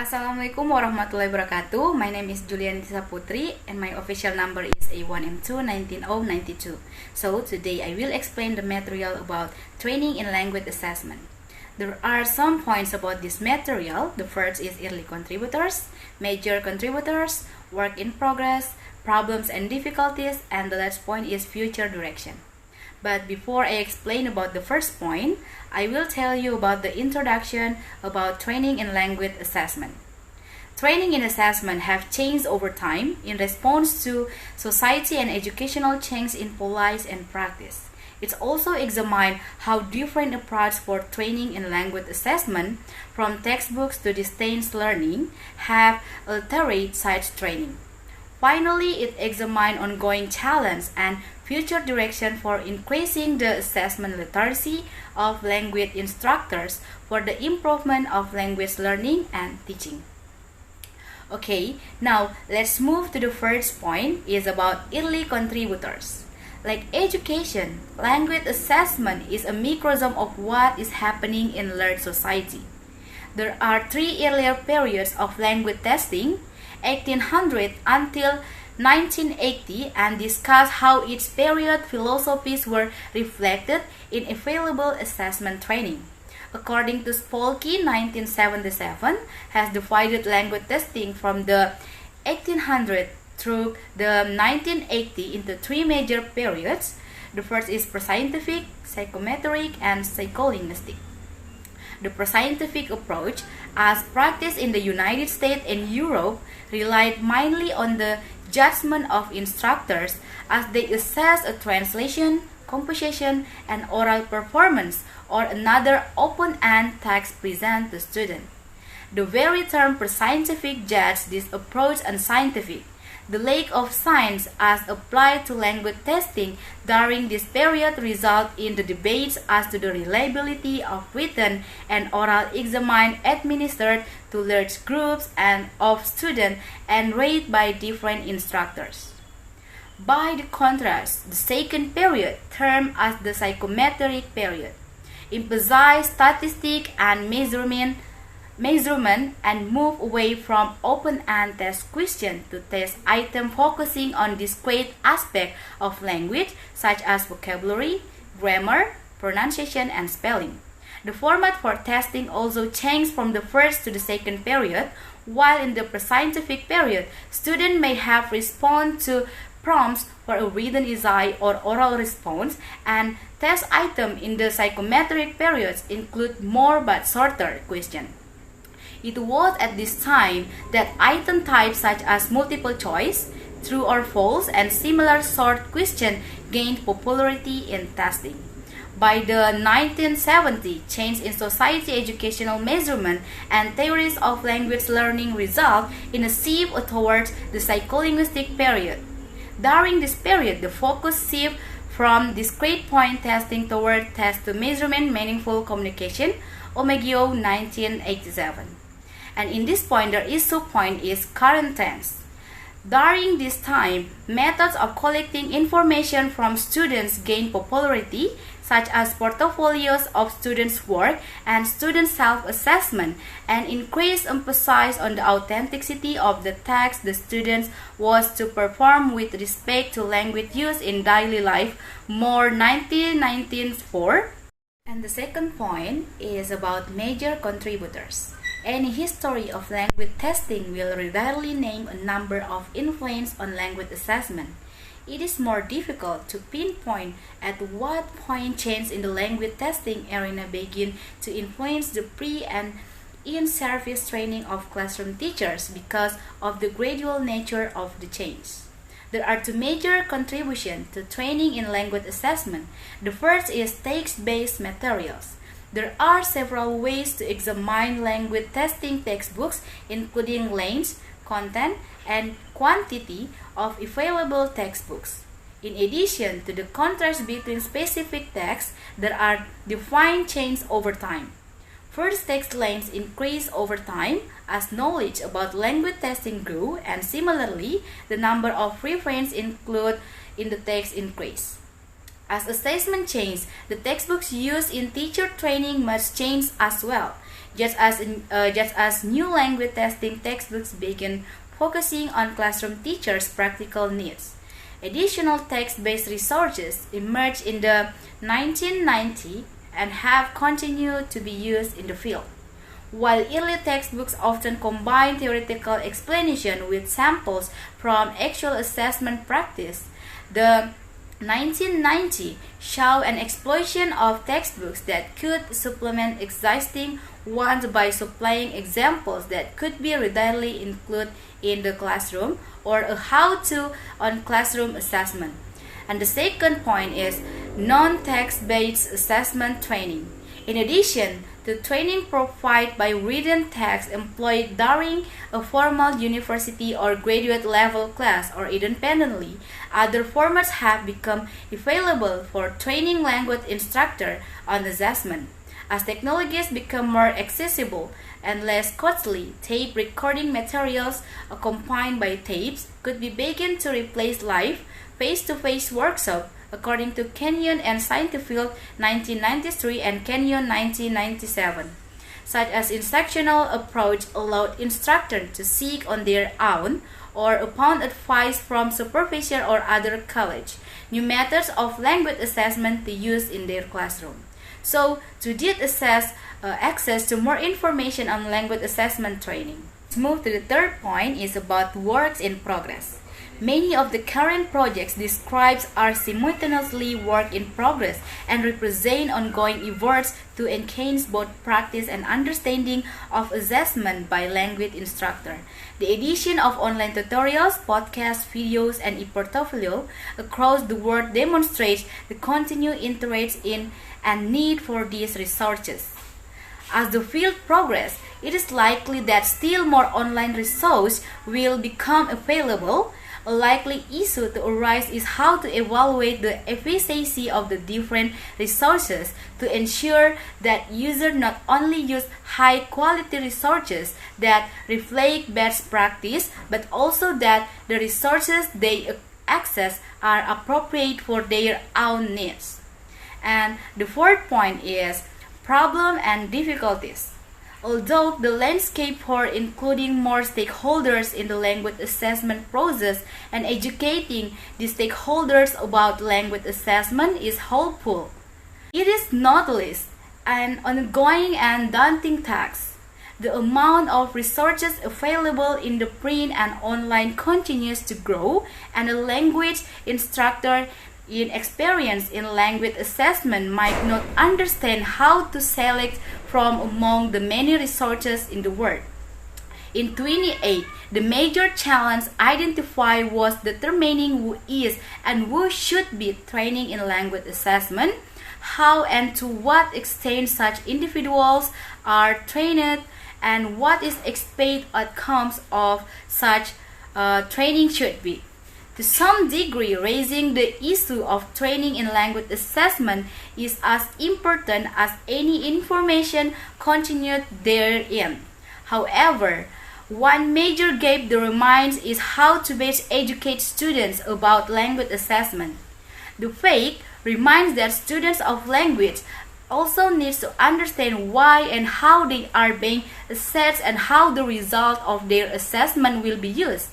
Assalamualaikum warahmatullahi wabarakatuh. My name is Julian Tisa Putri and my official number is A1M2 19092. So today I will explain the material about training in language assessment. There are some points about this material. The first is early contributors, major contributors, work in progress, problems and difficulties, and the last point is future direction. But before I explain about the first point, I will tell you about the introduction about training in language assessment. Training in assessment have changed over time in response to society and educational change in policy and practice. It's also examined how different approaches for training in language assessment, from textbooks to distance learning, have altered such training. Finally, it examined ongoing challenge and future direction for increasing the assessment literacy of language instructors for the improvement of language learning and teaching. Okay, now let's move to the first point is about early contributors. Like education, language assessment is a microcosm of what is happening in learned society. There are three earlier periods of language testing, 1800 until 1980, and discuss how each period philosophies were reflected in available assessment training. According to Spolky, 1977 has divided language testing from the 1800 through the 1980 into three major periods. The first is pre-scientific, psychometric, and psycholinguistic. The pre-scientific approach, as practiced in the United States and Europe, relied mainly on the judgment of instructors as they assess a translation, composition, and oral performance or another open-end text presented to student. The very term pre-scientific judged this approach unscientific. The lack of science as applied to language testing during this period result in the debates as to the reliability of written and oral exam administered to large groups and of students and rated by different instructors. By the contrast, the second period, termed as the psychometric period, emphasized statistics and measurement and move away from open-end test question to test item focusing on discrete aspects of language such as vocabulary, grammar, pronunciation, and spelling. The format for testing also changed from the first to the second period. While in the pre-scientific period, students may have responded to prompts for a written essay or oral response, and test items in the psychometric periods include more but shorter questions. It was at this time that item types such as multiple choice, true or false, and similar short questions gained popularity in testing. By the 1970s, change in society educational measurement and theories of language learning result in a shift towards the psycholinguistic period. During this period, the focus shifted from discrete point testing toward test to measurement meaningful communication, Omeggio 1987. And in this point, the issue point is current tense. During this time, methods of collecting information from students gained popularity, such as portfolios of students' work and student self-assessment, and increased emphasis on the authenticity of the text the students was to perform with respect to language use in daily life, more 1994. And the second point is about major contributors. Any history of language testing will readily name a number of influences on language assessment. It is more difficult to pinpoint at what point change in the language testing arena begin to influence the pre- and in-service training of classroom teachers because of the gradual nature of the change. There are two major contributions to training in language assessment. The first is text-based materials. There are several ways to examine language testing textbooks, including length, content, and quantity of available textbooks. In addition to the contrast between specific texts, there are defined changes over time. First, text lengths increase over time as knowledge about language testing grew, and similarly, the number of references included in the text increased. As assessment changes, the textbooks used in teacher training must change as well. Just as new language testing textbooks began focusing on classroom teachers' practical needs. Additional text-based resources emerged in the 1990s and have continued to be used in the field. While early textbooks often combine theoretical explanation with samples from actual assessment practice, the 1990 saw an explosion of textbooks that could supplement existing ones by supplying examples that could be readily included in the classroom or a how-to on classroom assessment. And the second point is non-text-based assessment training. In addition to training provided by written text employed during a formal university or graduate level class or independently, other formats have become available for training language instructor on assessment. As technologies become more accessible and less costly, tape recording materials accompanied by tapes could be begun to replace live face-to-face workshops, according to Kenyon and Scientifield 1993 and Kenyon 1997. Such as instructional approach allowed instructors to seek on their own or upon advice from supervisor or other college new methods of language assessment to use in their classroom. So, to get access to more information on language assessment training. Let's move to the third point is about works in progress. Many of the current projects described are simultaneously work in progress and represent ongoing efforts to enhance both practice and understanding of assessment by language instructor. The addition of online tutorials, podcasts, videos, and e-portfolio across the world demonstrates the continued interest in and need for these resources. As the field progresses, it is likely that still more online resources will become available. A likely issue to arise is how to evaluate the efficiency of the different resources to ensure that users not only use high-quality resources that reflect best practice, but also that the resources they access are appropriate for their own needs. And the fourth point is problem and difficulties. Although the landscape for including more stakeholders in the language assessment process and educating the stakeholders about language assessment is hopeful, it is nonetheless an ongoing and daunting task. The amount of resources available in the print and online continues to grow, and a language instructor inexperienced in language assessment might not understand how to select from among the many resources in the world. In 2008, the major challenge identified was determining who is and who should be training in language assessment, how and to what extent such individuals are trained, and what is expected outcomes of such training should be. To some degree, raising the issue of training in language assessment is as important as any information contained therein. However, one major gap that remains is how to best educate students about language assessment. The fact remains that students of language also need to understand why and how they are being assessed and how the result of their assessment will be used.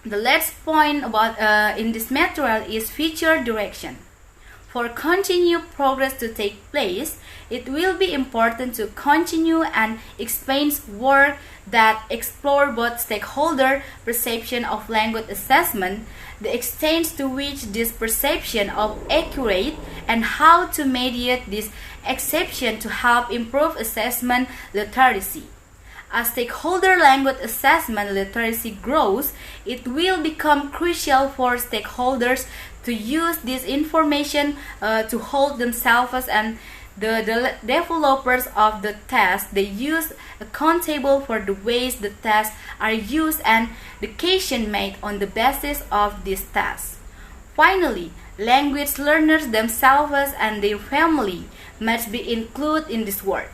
The last point about in this material is future direction. For continued progress to take place, it will be important to continue and expand work that explore both stakeholder perception of language assessment, the extent to which this perception of accurate, and how to mediate this exception to help improve assessment literacy. As stakeholder language assessment literacy grows, it will become crucial for stakeholders to use this information to hold themselves and the developers of the test they use accountable for the ways the tests are used and decisions made on the basis of these tests. Finally, language learners themselves and their family must be included in this work.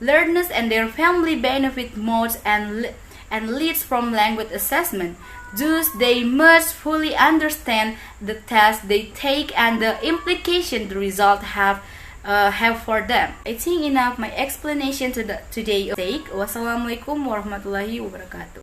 Learners and their family benefit most and leads from language assessment. Thus, they must fully understand the test they take and the implication the result have have for them. I think enough my explanation today. Wassalamualaikum warahmatullahi wabarakatuh.